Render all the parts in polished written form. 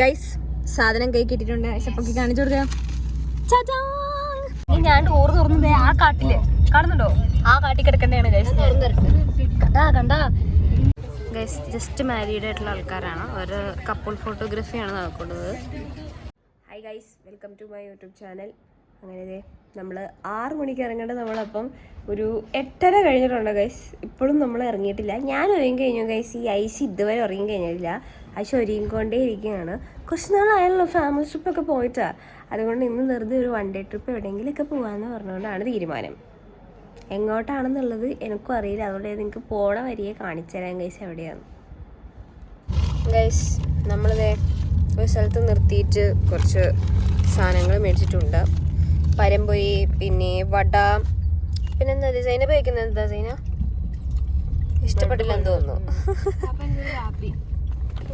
Guys സാധനം കൈ കിട്ടിയിട്ടുണ്ട്. ഐസപ്പൊക്കി കാണിച്ചു കൊടുക്കാം. ഞാൻ ഡോർ തുറന്നത് ആ കാട്ടില് കാണുന്നുണ്ടോ? ആ കാട്ടിൽ കിടക്കണ്ടാണ് ഗൈസ്. കണ്ടാ ഗൈസ് ജസ്റ്റ് മാരീഡ് ആയിട്ടുള്ള ആൾക്കാരാണ്. ഒരു കപ്പിൾ ഫോട്ടോഗ്രാഫിയാണ് നടക്കുന്നത്. Hi guys, welcome to my YouTube channel. അങ്ങനെ നമ്മൾ 6 മണിക്ക് ഇറങ്ങേണ്ടത് നമ്മളപ്പം ഒരു 8:30 കഴിഞ്ഞിട്ടുണ്ട് ഗൈസ്. ഇപ്പോഴും നമ്മൾ ഇറങ്ങിയിട്ടില്ല. ഞാൻ ഒരുങ്ങി കഴിഞ്ഞു ഗൈസ്. ഈ ഐസ് ഇതുവരെ ഉറങ്ങി കഴിഞ്ഞിട്ടില്ല. ഐസ് ഒരുങ്ങിക്കൊണ്ടേ ഇരിക്കുകയാണ്. കുറച്ച് നാളായല്ലോ ഫാമിലി ട്രിപ്പൊക്കെ പോയിട്ടാണ്. അതുകൊണ്ട് ഇന്ന് വെറുതെ ഒരു 1 ഡേ ട്രിപ്പ് എവിടെയെങ്കിലുമൊക്കെ പോകാമെന്ന് പറഞ്ഞുകൊണ്ടാണ് തീരുമാനം. എങ്ങോട്ടാണെന്നുള്ളത് എനിക്കും അറിയില്ല. അതുകൊണ്ട് നിങ്ങൾക്ക് പോണ വരിയെ കാണിച്ചു തരാം ഗൈസ് എവിടെയാണ്. ഗൈസ് നമ്മളിതേ ഒരു സ്ഥലത്ത് നിർത്തിയിട്ട് കുറച്ച് സാധനങ്ങൾ മേടിച്ചിട്ടുണ്ട്. പരമ്പൊരി, പിന്നെ വട, പിന്നെന്താ സൈന ഉപയോഗിക്കുന്നത്? എന്താ സൈന ഇഷ്ടപ്പെട്ടില്ലെന്ന് തോന്നുന്നു.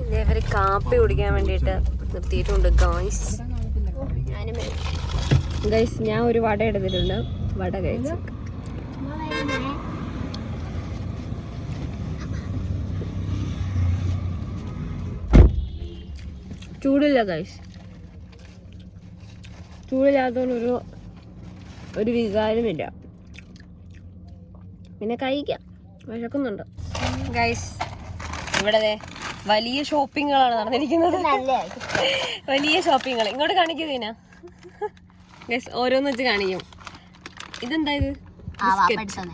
ഇതേവരെ കാപ്പി കുടിക്കാൻ വേണ്ടിയിട്ട് നിർത്തിയിട്ടുണ്ട് ഗൈസ്. ഗൈസ് ഞാൻ ഒരു വട എടുത്തിട്ടുണ്ട്. വട കഴിച്ചു. ചൂടില്ല ഗൈസ്. ചൂടില്ലാത്തതൊരു വികാരമില്ല. പിന്നെ കഴിക്കാം, വിശക്കുന്നുണ്ട് ഗൈസ്. ഇവിടെ വലിയ ഷോപ്പിങ്ങുകളാണ് നടന്നിരിക്കുന്നത്. വലിയ ഷോപ്പിങ്ങുകൾ ഇങ്ങോട്ട് കാണിക്കുന്നതിനാ ഗൈസ്. ഓരോന്ന് വെച്ച് കാണിക്കും. ഇതെന്താ ഇത്? വാപ്പെടുത്താണ്.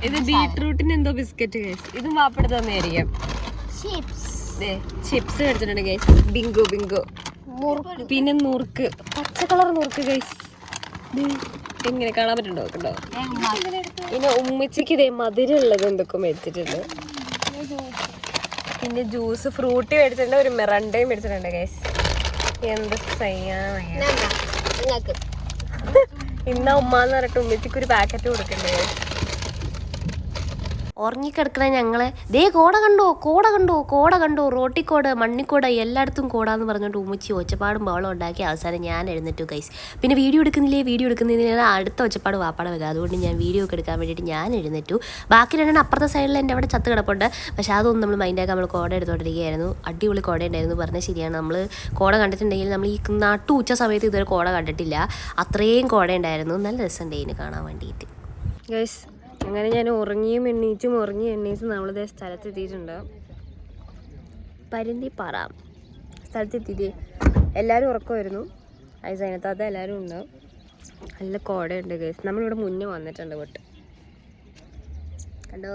ഇത് ബീട്രൂട്ടിന് എന്തോ ബിസ്ക്കറ്റ് ഗൈസ്. ഇതും വാപ്പെടുത്ത് തന്നെയായിരിക്കും. ചിപ്സ് കഴിച്ചിട്ടുണ്ട് ഗൈസ്. ബിങ്കോ. പിന്നെ നുറുക്ക്, പച്ച കളർ നുറുക്ക് ഗൈസ്. എങ്ങനെ കാണാൻ പറ്റുന്നുണ്ടോ? കണ്ടോ? പിന്നെ ഉമ്മച്ചിക്ക് ഇതേ മധുരമുള്ളത് എന്തൊക്കെ മേടിച്ചിട്ടുണ്ട്. പിന്നെ ജ്യൂസ്, ഫ്രൂട്ടി മേടിച്ചിട്ടുണ്ട്. ഒരു മിറണ്ടയും മേടിച്ചിട്ടുണ്ട് ഗൈസ്. എന്ത് ഇന്ന ഉമ്മാന്ന് പറഞ്ഞിട്ട് ഉമ്മച്ചിക്ക് ഒരു പാക്കറ്റ് കൊടുക്കണ്ടേ. ഉറങ്ങിക്കിടക്കണ ഞങ്ങളെ ദേ കോട കണ്ടോ റോട്ടിക്കോട്, മണ്ണിക്കോട്, എല്ലായിടത്തും കോടാന്ന് പറഞ്ഞുകൊണ്ട് ഉമ്മച്ചി ഒച്ചപ്പാടും ബഹളം ഉണ്ടാക്കി. അവസാനം ഞാൻ എഴുന്നേറ്റു ഗൈസ്. പിന്നെ വീഡിയോ എടുക്കുന്നതിന് അടുത്ത ഒച്ചപ്പാട് വാപ്പാടെ വരിക. അതുകൊണ്ട് ഞാൻ വീഡിയോ ഒക്കെ എടുക്കാൻ വേണ്ടിയിട്ട് ഞാൻ എഴുന്നേറ്റു. ബാക്കി രണ്ടെണ്ണം അപ്പുറത്തെ സൈഡിൽ എൻ്റെ അവിടെ ചത്ത് കിടപ്പുണ്ട്. പക്ഷേ അതൊന്നും നമ്മൾ മൈൻഡാക്കാൻ നമ്മൾ കോട എടുത്തോണ്ടിരിക്കുകയായിരുന്നു. അടിപൊളി കോട ഉണ്ടായിരുന്നു. പറഞ്ഞാൽ ശരിയാണ്. നമ്മൾ കോട കണ്ടിട്ടുണ്ടെങ്കിൽ നമ്മൾ ഈ ഉച്ച സമയത്ത് ഇതുവരെ കോട കണ്ടിട്ടില്ല. അത്രയും കോട ഉണ്ടായിരുന്നു. നല്ല രസമുണ്ടായിരുന്നു കാണാൻ വേണ്ടിയിട്ട് ഗൈസ്. അങ്ങനെ ഞാൻ ഉറങ്ങിയും എണ്ണീച്ചും നമ്മളിതേ സ്ഥലത്തെത്തിയിട്ടുണ്ട്. പരുന്തിപ്പാറ സ്ഥലത്തെത്തിയിട്ട് എല്ലാവരും ഉറക്കമായിരുന്നു. ഐസൈനത്താത്ത എല്ലാവരും ഉണ്ട്. നല്ല കോടയുണ്ട് ഗൈസ്. നമ്മളിവിടെ മുന്നേ വന്നിട്ടുണ്ട്. വിട്ട് കണ്ടോ?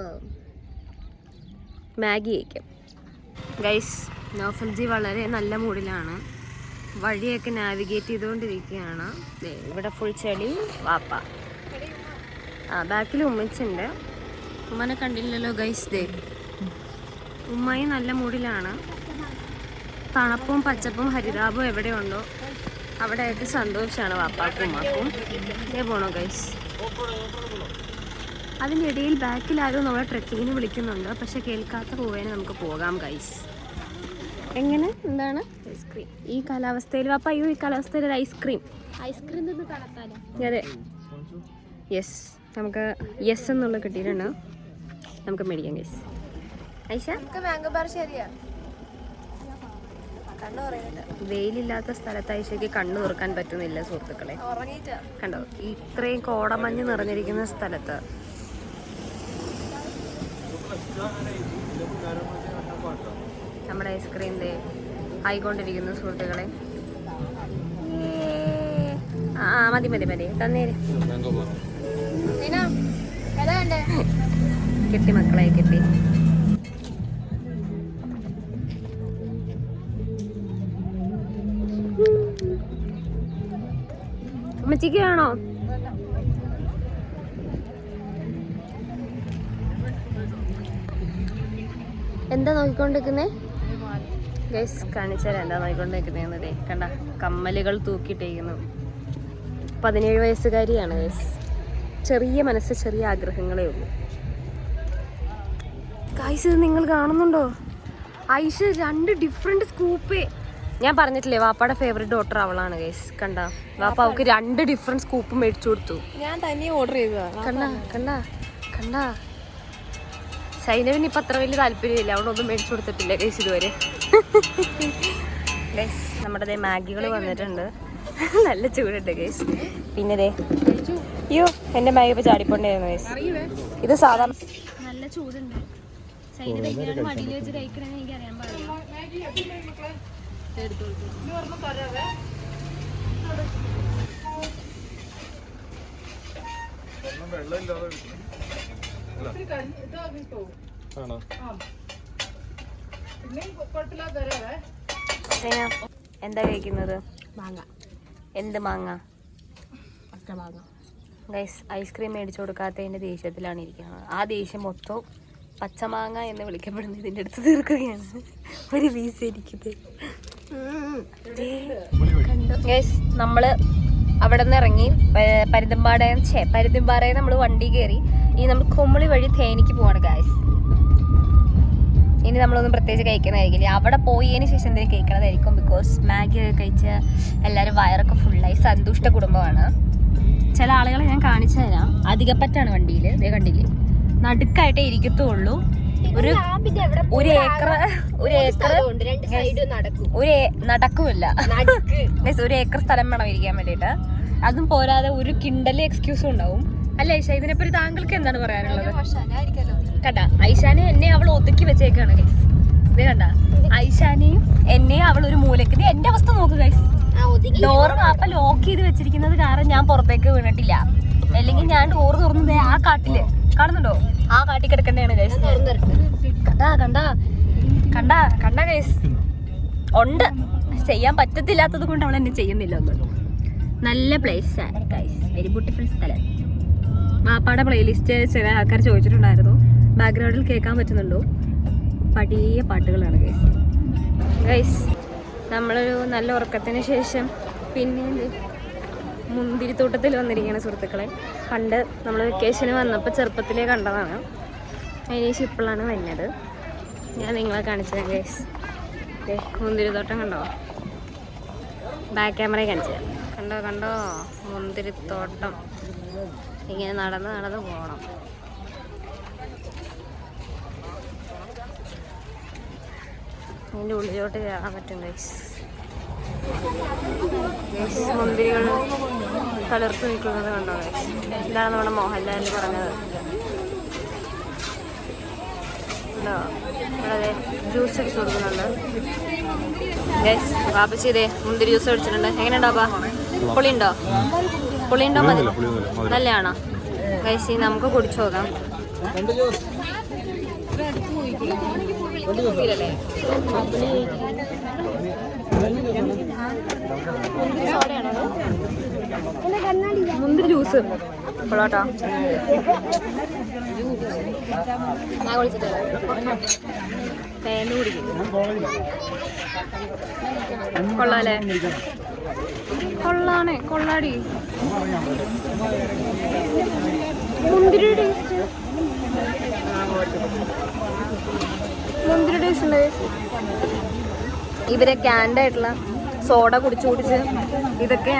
മാഗി കഴിക്കാം ഗൈസ്. നൗഫൽജി വളരെ നല്ല മൂഡിലാണ്. വഴിയൊക്കെ നാവിഗേറ്റ് ചെയ്തുകൊണ്ടിരിക്കുകയാണ്. ഇവിടെ ഫുൾ ചെളി. വാപ്പ ബാക്കിൽ ഉമ്മച്ചുണ്ട്. ഉമ്മനെ കണ്ടില്ലല്ലോ ഗൈസ്. ഉമ്മയും നല്ല മൂഡിലാണ്. തണുപ്പും പച്ചപ്പും ഹരിതാപവും എവിടെയുണ്ടോ അവിടെയൊക്കെ സന്തോഷമാണ് വാപ്പാക്കും ഉമ്മാക്കും. ഇതേ പോണോ ഗൈസ്. അതിൻ്റെ ഇടയിൽ ബാക്കിൽ ആരും നമ്മളെ ട്രെക്കിങ്ങിന് വിളിക്കുന്നുണ്ട്. പക്ഷെ കേൾക്കാത്ത പോവേനെ നമുക്ക് പോകാം ഗൈസ്. എങ്ങനെ? എന്താണ് ഐസ്ക്രീം ഈ കാലാവസ്ഥയിൽ? വാപ്പ അയ്യോ, ഈ കാലാവസ്ഥയിൽ ഒരു ഐസ്ക്രീം നിന്ന് തണുത്താലോ? അതെ, യെസ്. നമുക്ക് യെസ് എന്നുള്ള കിട്ടിയിട്ടുണ്ട്. നമുക്ക് മേടിക്കാം ഗൈസ്. ഐഷ മാംഗോ ബാർ ശരിയാ. വെയിലില്ലാത്ത സ്ഥലത്ത് ഐഷയ്ക്ക് കണ്ണു തുറക്കാൻ പറ്റുന്നില്ല സുഹൃത്തുക്കളെ. കണ്ടോ? ഇത്രയും കോടമഞ്ഞ് നിറഞ്ഞിരിക്കുന്ന സ്ഥലത്ത് നമ്മുടെ ഐസ്ക്രീം ആയിക്കൊണ്ടിരിക്കുന്നു സുഹൃത്തുക്കളെ. മതി തന്നേര്. കിട്ടി മക്കളെ, കിട്ടി. അമ്മച്ചിക്ക് വേണോ? എന്താ നോക്കിക്കൊണ്ടിരിക്കുന്നേ ഗൈസ്? കാണിച്ചാൽ എന്താ നോക്കിക്കൊണ്ടിരിക്കുന്നേ? കണ്ട കമ്മലുകൾ തൂക്കിയിട്ടേക്കുന്നു. 17 വയസ്സുകാരിയാണ് ഗൈസ്. ചെറിയ മനസ്സ്, ചെറിയ ആഗ്രഹങ്ങളേ ഉള്ളൂ ഗൈസ്. ഇത് നിങ്ങൾ കാണുന്നുണ്ടോ? Aisha 2 different scoop. ഞാൻ പറഞ്ഞിട്ടില്ലേ വാപ്പാടെ ഫേവറേറ്റ് ഡോട്ടർ അവളാണ് ഗൈസ്. കണ്ട വാപ്പ അവൾക്ക് 2 ഡിഫറെന്റ് സ്കൂപ്പ് മേടിച്ചു കൊടുത്തു. ഞാൻ തന്നെ ഓർഡർ ചെയ്തതാ. കണ്ട സൈനവിന് ഇപ്പം അത്ര വലിയ താല്പര്യമില്ല, അവിടെ ഒന്നും മേടിച്ചു കൊടുത്തിട്ടില്ല ഗൈസ് ഇതുവരെ. ഗൈസ് നമ്മുടെ മാഗികൾ വന്നിട്ടുണ്ട്. നല്ല ചൂടുണ്ട് ഗൈസ്. പിന്നെ അയ്യോ എൻ്റെ മാഗി ഇപ്പോൾ ചാടിക്കൊണ്ടായിരുന്നു ഗൈസ്. ഇത് സാധാരണ നല്ല ചൂടുണ്ട്. സൈനവ് എങ്ങനെയാണ് മടിയിൽ വെച്ച് കഴിക്കണമെന്ന് എനിക്ക് അറിയാൻ പാടില്ല. എന്താ കഴിക്കുന്നത്? മാങ്ങ. എന്ത് മാങ്ങ? പച്ചമാങ്ങ. ഗൈസ് ഐസ്ക്രീം മേടിച്ചു കൊടുക്കാത്തതിൻ്റെ ദേഷ്യത്തിലാണ് ഇരിക്കുന്നത്. ആ ദേഷ്യം മൊത്തം പച്ചമാങ്ങ എന്ന് വിളിക്കപ്പെടുന്ന ഇതിൻ്റെ അടുത്ത് തീർക്കുകയാണ്. ഒരു വീസ് ഇരിക്കുന്നത്. ഗൈസ് നമ്മള് അവിടെ നിന്ന് ഇറങ്ങി പരുന്തുംപാറയിൽ നമ്മൾ വണ്ടി കയറി. ഇനി നമ്മൾ കുമളി വഴി തേനിക്ക് പോവാണ് ഗൈസ്. ഇനി നമ്മളൊന്നും പ്രത്യേകിച്ച് കഴിക്കുന്നതായിരിക്കില്ല. അവിടെ പോയതിന് ശേഷം എന്തെങ്കിലും കഴിക്കണതായിരിക്കും. ബിക്കോസ് മാഗി ഒക്കെ കഴിച്ച് എല്ലാവരും വയറൊക്കെ ഫുള്ളായി. സന്തുഷ്ട കുടുംബമാണ്. ചില ആളുകളെ ഞാൻ കാണിച്ചു തരാം. അധികപ്പറ്റാണ് വണ്ടിയിൽ. ഇതേ കണ്ടില്ലേ, നടുക്കായിട്ടേ ഇരിക്കത്തുള്ളൂ. ഒരു ഏക്കർ നടക്കുമില്ല. ഒരു ഏക്കർ സ്ഥലം വേണം ഇരിക്കാൻ വേണ്ടിയിട്ട്. അതും പോരാതെ ഒരു കിണ്ടല് എക്സ്ക്യൂസും ഉണ്ടാവും. അല്ല ഐഷ, ഇതിനെപ്പറ്റി താങ്കൾക്ക് എന്താണ് പറയാനുള്ളത്? കണ്ട ഐഷാനെ എന്നെ അവൾ ഒതുക്കി വെച്ചേക്കാണ് ഗൈസ്. ഇത് കണ്ട ഐഷാനെയും എന്നെയും അവൾ ഒരു മൂലക്ക്. എന്റെ അവസ്ഥ നോക്ക് ഗൈസ്. ഡോറ് വാപ്പ ലോക്ക് ചെയ്ത് വെച്ചിരിക്കുന്നത് കാരണം ഞാൻ പുറത്തേക്ക് വീണിട്ടില്ല. അല്ലെങ്കിൽ ഞാൻ ഡോറ് തുറന്നത് ആ കാട്ടില് കാണുന്നുണ്ടോ? ആ കാട്ടിൽ കിടക്കണ്ടാണ് ഗൈസ്. കണ്ട ഗൈസ് ഉണ്ട്. ചെയ്യാൻ പറ്റത്തില്ലാത്തത് കൊണ്ട് അവൾ എന്നെ ചെയ്യുന്നില്ല ഒന്നും. നല്ല പ്ലേസ് ആണ് ഗൈസ്. വെരി ബ്യൂട്ടിഫുൾ സ്ഥലം. വാപ്പാടെ പ്ലേലിസ്റ്റ് ചില ആൾക്കാർ ചോദിച്ചിട്ടുണ്ടായിരുന്നു, ബാക്ക്ഗ്രൗണ്ടിൽ കേൾക്കാൻ പറ്റുന്നുണ്ടോ? പടിയ പാട്ടുകളാണ് ഗൈസ്. ഗൈസ് നമ്മളൊരു നല്ല ഉറക്കത്തിന് ശേഷം പിന്നെ മുന്തിരിത്തോട്ടത്തിൽ വന്നിരിക്കുകയാണ് സുഹൃത്തുക്കളെ. പണ്ട് നമ്മൾ വെക്കേഷന് വന്നപ്പോൾ ചെറുപ്പത്തിലേ കണ്ടതാണ്. അതിനുശേഷം ഇപ്പോഴാണ് വരുന്നത്. ഞാൻ നിങ്ങളെ കാണിച്ചത് ഗൈസ്. മുന്തിരിത്തോട്ടം കണ്ടോ? ബാക്ക് ക്യാമറ കാണിച്ചത് കണ്ടോ മുന്തിരിത്തോട്ടം. ഇങ്ങനെ നടന്ന് പോകണം. അതിൻ്റെ ഉള്ളിലോട്ട് കയറാൻ പറ്റും ഗൈസ്. മുന്തിരികൾ തളിർത്ത് നിൽക്കുന്നത് കണ്ടോ ഗൈസ്? ഇതാണ് നമ്മുടെ മോഹൻലാൽ പറഞ്ഞത്. ഉണ്ടോ? ഇവിടെ ജ്യൂസ് അടിച്ചു കൊടുക്കുന്നുണ്ട് ഗൈസ്. വാപ്പച്ചി ഇതേ മുന്തിരി ജ്യൂസ് അടിച്ചിട്ടുണ്ട്. എങ്ങനെയുണ്ടാ? പുളിയുണ്ടോ? മതി? നല്ലതാണോ ഗൈസ്? നമുക്ക് കുടിച്ചു നോക്കാം. മുന്തിരി ജ്യൂസ് കൊള്ളാട്ടോ. തേന് കുടിക്കും. കൊള്ളാല്ലേ? കൊള്ളാടി. മുന്തിരി ടേസ്റ്റ് ഉണ്ട്. ഇവരെ ക്യാൻഡ് ആയിട്ടുള്ള സോഡ കുടിച്ച് ഇതൊക്കെ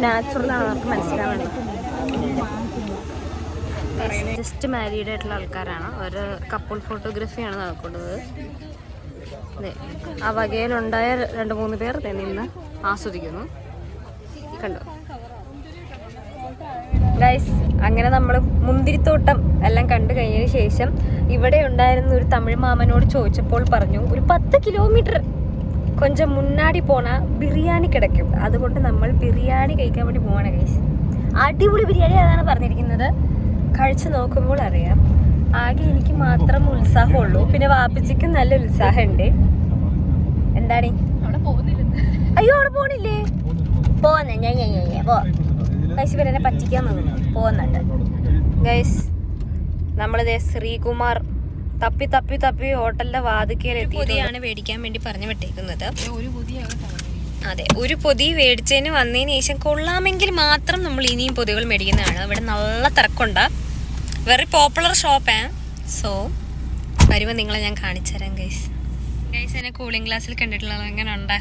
നാച്ചുറലാണ്. നമുക്ക് മനസ്സിലാവേണ്ടത്. ജസ്റ്റ് മാരീഡ് ആയിട്ടുള്ള ആൾക്കാരാണ്. ഒരു കപ്പിൾ ഫോട്ടോഗ്രാഫിയാണ് നടക്കുന്നത്. ആ വകയിലുണ്ടായ 2-3 പേർ നിന്ന് ആസ്വദിക്കുന്നു. കണ്ടോ ഗൈസ്? അങ്ങനെ നമ്മൾ മുന്തിരിത്തോട്ടം എല്ലാം കണ്ടു കഴിഞ്ഞതിന് ശേഷം ഇവിടെ ഉണ്ടായിരുന്ന ഒരു തമിഴ് മാമനോട് ചോദിച്ചപ്പോൾ പറഞ്ഞു, ഒരു 10 കിലോമീറ്റർ കൊഞ്ചം മുന്നാടി പോണ ബിരിയാണി കിടക്കും. അതുകൊണ്ട് നമ്മൾ ബിരിയാണി കഴിക്കാൻ വേണ്ടി പോവാണ് ഗൈസ്. അടിപൊളി ബിരിയാണി അതാണ് പറഞ്ഞിരിക്കുന്നത്. കഴിച്ചു നോക്കുമ്പോൾ അറിയാം. ആകെ എനിക്ക് മാത്രം ഉത്സാഹമുള്ളൂ. പിന്നെ വാപ്പിച്ചിക്കും നല്ല ഉത്സാഹമുണ്ട്. എന്താണ്? അയ്യോ അവിടെ പോണില്ലേ? പോന്നെ ഗൈസ്. ഇവരെന്നെ പറ്റിക്കാൻ പോകുന്നുണ്ട് ഗൈസ്. നമ്മളിതേ ശ്രീകുമാർ തപ്പി ഹോട്ടലിന്റെ വാതിക്കലെത്തി പൊതിയാണ് മേടിക്കാൻ വേണ്ടി പറഞ്ഞു വിട്ടേക്കുന്നത്. അതെ, ഒരു പൊതി മേടിച്ചതിന് വന്നതിന് ശേഷം കൊള്ളാമെങ്കിൽ മാത്രം നമ്മൾ ഇനിയും പൊതികൾ മേടിക്കുന്നതാണ്. ഇവിടെ നല്ല തിരക്കുണ്ട്. വെറി പോപ്പുലർ ഷോപ്പ്. സോ വരുമ്പോൾ നിങ്ങളെ ഞാൻ കാണിച്ചു തരാം ഗൈസ്. എന്നെ കൂളിംഗ് ഗ്ലാസ്സിൽ കണ്ടിട്ടുള്ളത് എങ്ങനെ ഉണ്ട്?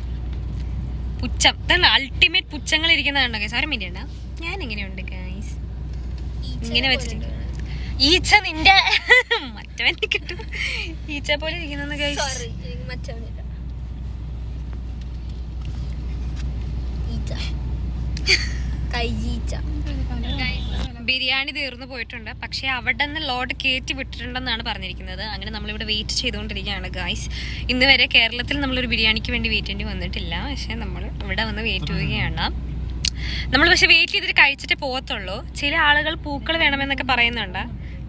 പുച്ഛം. അൾട്ടിമേറ്റ് പുച്ഛങ്ങൾ ഇരിക്കുന്നത് കണ്ടോ ഗൈസ്? ആരും വേണ്ടിയുണ്ട. ഞാൻ എങ്ങനെയുണ്ട് ഗൈസ്? ഇങ്ങനെ വെച്ചിട്ടുണ്ട്. ഈച്ച നിന്റെ മറ്റവൻ കിട്ടും ഈച്ച പോലെ ഇരിക്കുന്ന ബിരിയാണി തീർന്നു പോയിട്ടുണ്ട്. പക്ഷെ അവിടെ നിന്ന് ലോഡ് കയറ്റി വിട്ടിട്ടുണ്ടെന്നാണ് പറഞ്ഞിരിക്കുന്നത്. അങ്ങനെ നമ്മളിവിടെ വെയിറ്റ് ചെയ്തുകൊണ്ടിരിക്കുകയാണ് ഗായ്സ്. ഇന്ന് വരെ കേരളത്തിൽ നമ്മളൊരു ബിരിയാണിക്ക് വേണ്ടി വെയിറ്റ് ചെയ്യേണ്ടി വന്നിട്ടില്ല. പക്ഷെ നമ്മൾ ഇവിടെ വന്ന് വെയിറ്റ് ചെയ്യുകയാണ്. നമ്മൾ പക്ഷെ വെയിറ്റ് ചെയ്തിട്ട് കഴിച്ചിട്ടേ പോകത്തുള്ളൂ. ചില ആളുകൾ പൂക്കൾ വേണമെന്നൊക്കെ പറയുന്നുണ്ട്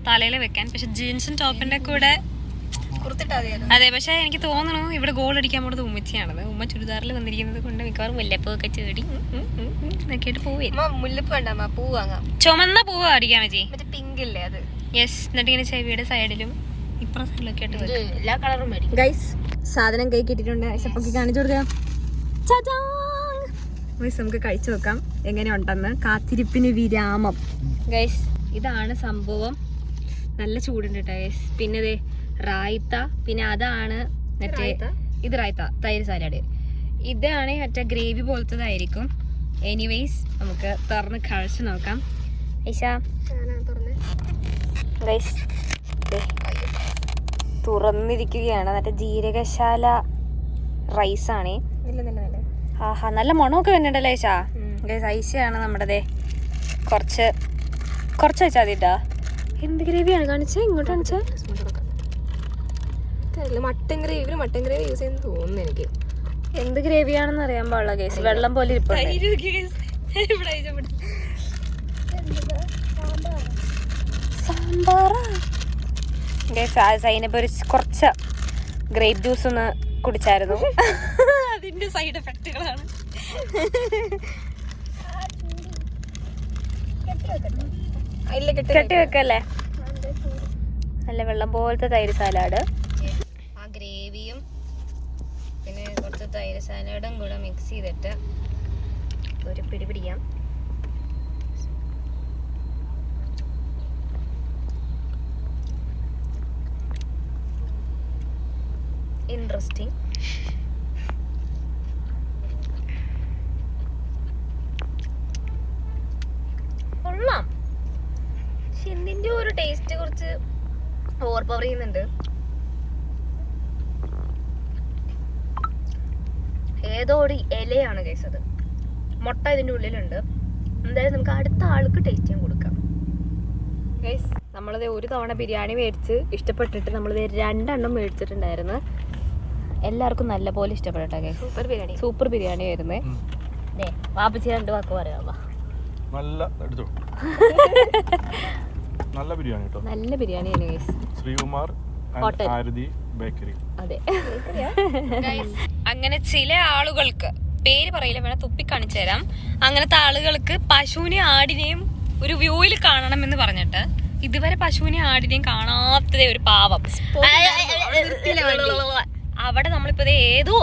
തലയിൽ വെക്കാൻ. പക്ഷെ ജീൻസും ടോപ്പിന്റെ കൂടെ അതെ. പക്ഷെ എനിക്ക് തോന്നുന്നു ഇവിടെ ഗോൾ അടിക്കാൻ പോണത് ഉമ്മച്ചിയാണത്. ഉമ്മ ചുരിദാറിൽ വന്നിരിക്കുന്നത് കൊണ്ട് മിക്കവാറും മുല്ലപ്പൂവൊക്കെ ചേടി നോക്കിയിട്ട് പൂ വാങ്ങാം. ചുമന്ന പൂവ് അടിക്കാൻ വെച്ചി പിങ്ക് ഇല്ലേ അത്. യെസ്. എന്നിട്ട് ഇങ്ങനെ ചെവിയുടെ സൈഡിലും ഇപ്പുറം സൈഡിലൊക്കെ ആയിട്ട് എല്ലാ കളറും ഗൈസ്. സാധനം കൈ കിട്ടിയിട്ടുണ്ട്. പൊക്കി കാണിച്ചു കൊടുക്കാം. നമുക്ക് കഴിച്ചു നോക്കാം എങ്ങനെ ഉണ്ടെന്ന്. കാത്തിരിപ്പിന് വിരാമം ഗൈസ്. ഇതാണ് സംഭവം. നല്ല ചൂടുണ്ട് കേട്ടോ ഗൈസ്. പിന്നെ റായ്ത്ത. പിന്നെ അതാണ് മറ്റേ ഇത് റായ്ത്ത തൈര് സാലഡ്. ഇതാണ് മറ്റേ ഗ്രേവി പോലത്തതായിരിക്കും. എനിവേസ് നമുക്ക് തുറന്ന് കഴിച്ചു നോക്കാം. ഗൈസ് തുറന്നിരിക്കുകയാണ്. മറ്റേ ജീരകശാല റൈസാണ്. ആഹാ നല്ല മണമൊക്കെ വരുന്നുണ്ടല്ലേ ഐഷ. ഗൈസ് ഐഷയാണ് നമ്മുടെ. കുറച്ച് വെച്ചാൽ മതിട്ടാ. എന്ത് ഗ്രേവിയാണ് കാണിച്ചേ? ഇങ്ങോട്ട് കാണിച്ചേ. മട്ടൻ ഗ്രേവി യൂസ് ചെയ്യുന്ന തോന്നുന്നു എനിക്ക്. എന്ത് ഗ്രേവിയാണെന്ന് അറിയാൻ പാടില്ല ഗൈസ്. വെള്ളം പോലെ സാമ്പാറാ ഗൈസ്. സൈനപ്പ് ഒരു കുറച്ച് ഗ്രേപ്പ് ജ്യൂസ് ഒന്ന് കുടിച്ചായിരുന്നു. അതിന്റെ സൈഡ് എഫക്റ്റുകളാണ്. കെട്ടി വെക്കല്ലേ. നല്ല വെള്ളം പോലത്തെ തൈര് സാലാഡ്. ആ ഗ്രേവിയും പിന്നെ കുറച്ച് തൈര് സാലാഡും കൂടെ മിക്സ് ചെയ്തിട്ട് ഒരു പിടി പിടിക്കാം. ഇൻട്രസ്റ്റിംഗ്. കൊള്ളാം. പക്ഷെ എന്തിന്റെ ഒരു ടേസ്റ്റ് കുറച്ച് ഓവർ പവർ ചെയ്യുന്നുണ്ട്. ഏതോ ഒരു ഇലയാണ് ഗൈസ് അത്. മുട്ട ഇതിന്റെ ഉള്ളിലുണ്ട്. എന്തായാലും നമുക്ക് അടുത്ത ആൾക്ക് ടേസ്റ്റ് ചെയ്യാൻ കൊടുക്കാം ഗൈസ്. നമ്മളത് ഒരു തവണ ബിരിയാണി മേടിച്ച് ഇഷ്ടപ്പെട്ടിട്ട് നമ്മളിത് 2 എണ്ണം മേടിച്ചിട്ടുണ്ടായിരുന്നു. എല്ലാവർക്കും നല്ല പോലെ ഇഷ്ടപ്പെട്ടോ ഗൈസ്. സൂപ്പർ ബിരിയാണി ആയിരുന്നേ. വാപ്പച്ചി 2 വാക്ക് പറയാം. നല്ല ബിരിയാണി കേട്ടോ. നല്ല ബിരിയാണിയാണ് ഗൈസ്. ശ്രീകുമാർ ആരതി ബേക്കറി. അതെ. അങ്ങനെ ചില ആളുകൾക്ക് പേര് പറയില്ല, വേണം തുപ്പി കാണിച്ചു തരാം. അങ്ങനത്തെ ആളുകൾക്ക് പശുവിനെ ആടിനെയും ഒരു വ്യൂവിൽ കാണണം എന്ന് പറഞ്ഞിട്ട് ഇതുവരെ പശുവിനെ ആടിനെയും കാണാത്തതേ ഒരു പാവം. അവിടെ നമ്മളിപ്പോ ഏതോ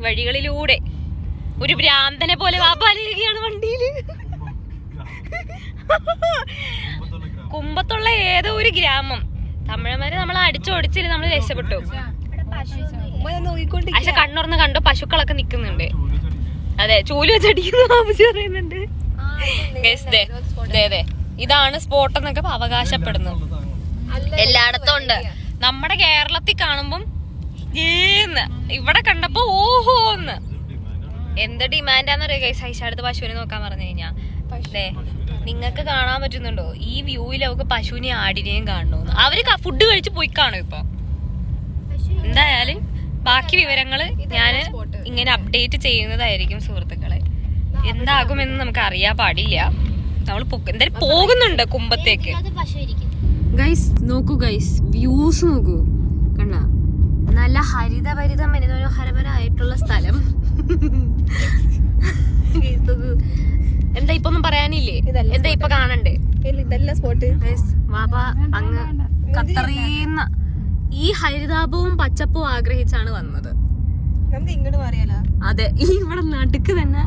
വഴികളിലൂടെ ഒരു ഭ്രാന്തനെ പോലെ വാപ്പാലിരിക്കുകയാണ് വണ്ടിയില്. കുമ്പത്തുള്ള ഏതോ ഒരു ഗ്രാമം. തമിഴന്മാര് നമ്മളെ അടിച്ചോടിച്ചില്ല, നമ്മള് രക്ഷപ്പെട്ടു. പക്ഷെ കണ്ണുറന്ന് കണ്ടോ പശുക്കളൊക്കെ നിക്കുന്നുണ്ട്. അതെ, ചൂല് വെച്ചടിക്കുന്നു ബാബുജി പറയുന്നുണ്ട്. ഇതാണ് സ്പോട്ട് എന്നൊക്കെ അവകാശപ്പെടുന്നു. എല്ലായിടത്തും ഉണ്ട്. നമ്മുടെ കേരളത്തിൽ കാണുമ്പം ഇവിടെ കണ്ടപ്പോ ഓഹോന്ന് എന്ത് ഡിമാൻഡാന്നറിയോ ഗൈസ്. ഐഷാടുത്ത് പശുവിനെ നോക്കാൻ പറഞ്ഞു കഴിഞ്ഞാ നിങ്ങൾക്ക് കാണാൻ പറ്റുന്നുണ്ടോ ഈ വ്യൂവിൽ അവർക്ക് പശുവിനെ ആടിനെയും കാണണു. അവര് ഫുഡ് കഴിച്ച് പോയി കാണും ഇപ്പൊ. എന്തായാലും ബാക്കി വിവരങ്ങള് ഞാന് ഇങ്ങനെ അപ്ഡേറ്റ് ചെയ്യുന്നതായിരിക്കും സുഹൃത്തുക്കളെ. എന്താകുമെന്ന് നമുക്ക് അറിയാൻ പാടില്ല. നമ്മൾ എന്തായാലും പോകുന്നുണ്ട് കുമ്പത്തേക്ക്. ഗൈസ് നോക്കൂ, ഗൈസ് വ്യൂസ് നോക്കൂ. കണ്ട നല്ല ഹരിതഭരിതം മനോഹരപരമായിട്ടുള്ള സ്ഥലം. എന്താ ഇപ്പൊ ഒന്നും പറയാനില്ലേ? എന്താ ഇപ്പൊ കാണണ്ടേ? ഇതല്ല സ്പോട്ട്. വാപ്പ അങ്ങ് ഖത്തറിന്ന് ഈ ഹരിതാപവും പച്ചപ്പും ആഗ്രഹിച്ചാണ് വന്നത്. അതെ, ഈ ഇവിടെ നടുക്ക് തന്നെ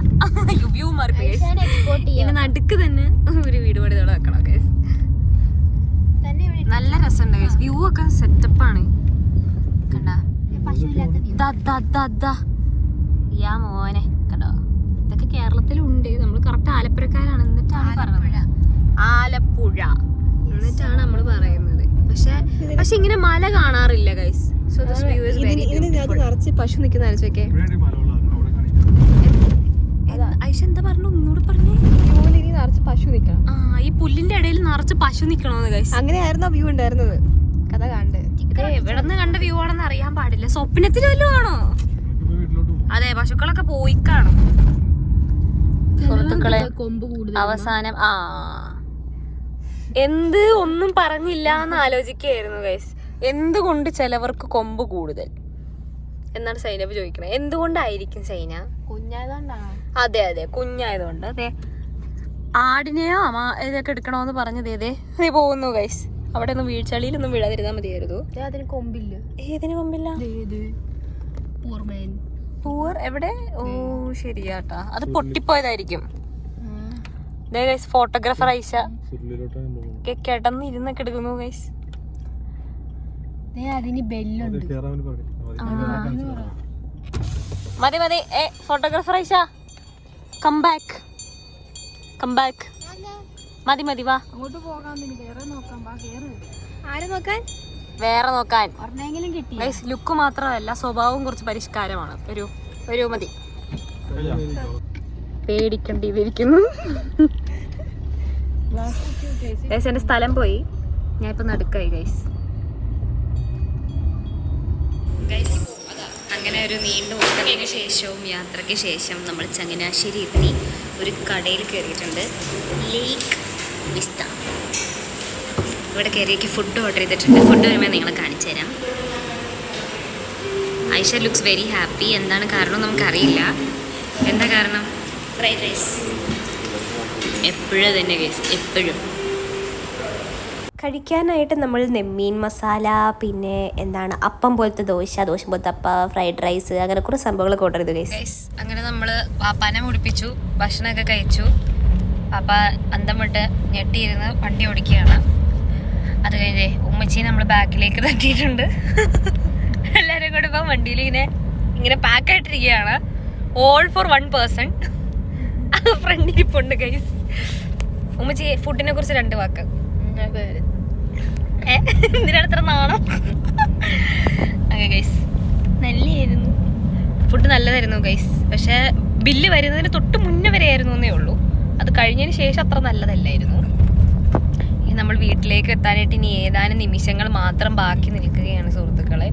വ്യൂ മാറി. ഇങ്ങനെ നടുക്ക് തന്നെ ഒരു വീട് പണി വെക്കണം ഗൈസ്. നല്ല രസമുണ്ട് ഗൈസ്. വ്യൂ ഒക്കെ സെറ്റപ്പാണ്. കണ്ടാ യാ മോനെ കണ്ടോ. ഇതൊക്കെ കേരളത്തിലുണ്ട്. നമ്മൾ കറക്റ്റ് ആലപ്പുഴക്കാരാണ്. എന്നിട്ടാണ് പറഞ്ഞത് ആലപ്പുഴ. എന്നിട്ടാണ് നമ്മൾ പറയുന്നത്. പക്ഷെ ഇങ്ങനെ മല കാണാറില്ല guys. So this view is very beautiful. നിറച്ച് പശു നിൽക്കുന്ന ആലോചിച്ചൊക്കെ. ഐഷ എന്താ പറഞ്ഞു? ഒന്നുകൂടെ പറഞ്ഞേ. ഇനി നിറച്ച് പശു നിൽക്കണം. ഈ പുല്ലിന്റെ ഇടയിൽ നിറച്ച് പശു നിക്കണോന്ന് ഗൈസ്. അങ്ങനെയായിരുന്നു വ്യൂ ഉണ്ടായിരുന്നത്. കഥ കണ്ട് എവിടെ നിന്ന് കണ്ട വ്യൂ ആണെന്ന് അറിയാൻ പാടില്ല. സ്വപ്നത്തിൽ വല്ലതും ആണോ? അതെ, പശുക്കളൊക്കെ പോയി കാണും. സുഹൃത്തുക്കളെ, അവസാനം എന്ത് ഒന്നും പറഞ്ഞില്ല എന്ന് ആലോചിക്കുകയായിരുന്നു ഗൈസ്. എന്തുകൊണ്ട് ചിലവർക്ക് കൊമ്പ് കൂടുതൽ എന്നാണ് സൈനബ് ചോദിക്കണത്. എന്തുകൊണ്ടായിരിക്കും സൈന? കുഞ്ഞായതുകൊണ്ടാണ്. അതെ അതെ, കുഞ്ഞായതുകൊണ്ട്. അതെ, ആടിനെയോ ഇതൊക്കെ എടുക്കണോന്ന് പറഞ്ഞത് ഏതേ പോകുന്നു ഗൈസ്. അവിടെ ഒന്നും വീഴ്ചളിയിലൊന്നും വീഴാതിരുന്നാ മതിയായിരുന്നു. അതിന് കൊമ്പില്ല. ഏതിന് കൊമ്പില്ല? പൂർ എവിടെ? ഓ ശരിയാട്ടാ, അത് പൊട്ടിപ്പോയതായിരിക്കും. ഫോട്ടോഗ്രാഫർ ഐഷ കിടന്ന് ഇരുന്നൊക്കെ എടുക്കുന്നു ഗൈസ്. അതിന് ബെല്ലുണ്ട്. മതി മതി. Photographer Aisha come back. മതി മതി, വാ. അങ്ങോട്ട് പോകാൻ വേറെ നോക്കാം. വേറെ നോക്കാൻ ഒരെണ്ണെങ്കിലും കിട്ടി. ഗൈസ്, ലുക്ക് മാത്രമല്ല സ്വഭാവവും കുറച്ച് പരിഷ്കാരമാണ്. ഒരു മതി. പേടിക്കണ്ടിരിക്കുന്നു. ഗൈസ്, എന്റെ സ്ഥലം പോയി. ഞാൻ ഇപ്പൊ നടുക്കായി ഗൈസ്. അങ്ങനെ ഒരു നീണ്ട ഓട്ടത്തിന് ശേഷവും യാത്രയ്ക്ക് ശേഷം നമ്മൾ ചങ്ങനാശ്ശേരി എത്തി. ഒരു കടയിൽ കയറിയിട്ടുണ്ട്, ലേക്ക് വിസ്ത. ഇവിടെ കയറിയേക്ക് ഫുഡ് ഓർഡർ ചെയ്തിട്ടുണ്ട്. ഫുഡ് വരുമ്പോൾ നിങ്ങളെ കാണിച്ചു തരാം. Aisha looks very happy. എന്താണ് കാരണം നമുക്കറിയില്ല. എന്താ കാരണം? ഫ്രൈഡ് റൈസ് എപ്പോഴും തന്നെ ഗൈസ്, എപ്പോഴും. കഴിക്കാനായിട്ട് നമ്മൾ നെമ്മീൻ മസാല, പിന്നെ എന്താണ് അപ്പം പോലത്തെ ദോശ പോലത്തെ അപ്പ, ഫ്രൈഡ് റൈസ്, അങ്ങനെ കുറേ സംഭവങ്ങളൊക്കെ ഓർഡർ ചെയ്തു ഗൈസ്. അങ്ങനെ നമ്മൾ പാപ്പാനെ മുടിപ്പിച്ചു, ഭക്ഷണമൊക്കെ കഴിച്ചു. പാപ്പ അന്തം വിട്ട് ഞെട്ടിയിരുന്ന് വണ്ടി ഓടിക്കുകയാണ്. അത് കഴിഞ്ഞേ ഉമ്മച്ചി നമ്മൾ ബാക്കിലേക്ക് തട്ടിയിട്ടുണ്ട്. എല്ലാവരും കൂടെ ഇപ്പം വണ്ടിയിൽ ഇങ്ങനെ പാക്കായിട്ടിരിക്കുകയാണ്. All for 1 person. ഫ്രണ്ട് ഇരിപ്പുണ്ട് ഗൈസ്. ഉമ്മച്ചി ഫുഡിനെ കുറിച്ച് 2 വാക്ക്. എന്തിനാണ് ഇത്ര നാണം? ഓക്കെ ഗൈസ്, നല്ലായിരുന്നു ഫുഡ്, നല്ലതായിരുന്നു ഗൈസ്. പക്ഷെ ബില്ല് വരുന്നതിന് തൊട്ട് മുന്നേ വരെ ആയിരുന്നു എന്നേ ഉള്ളൂ. അത് കഴിഞ്ഞതിന് ശേഷം അത്ര നല്ലതല്ലായിരുന്നു. ഇനി നമ്മൾ വീട്ടിലേക്ക് എത്താനായിട്ട് ഇനി ഏതാനും നിമിഷങ്ങൾ മാത്രം ബാക്കി നിൽക്കുകയാണ് സുഹൃത്തുക്കളെ.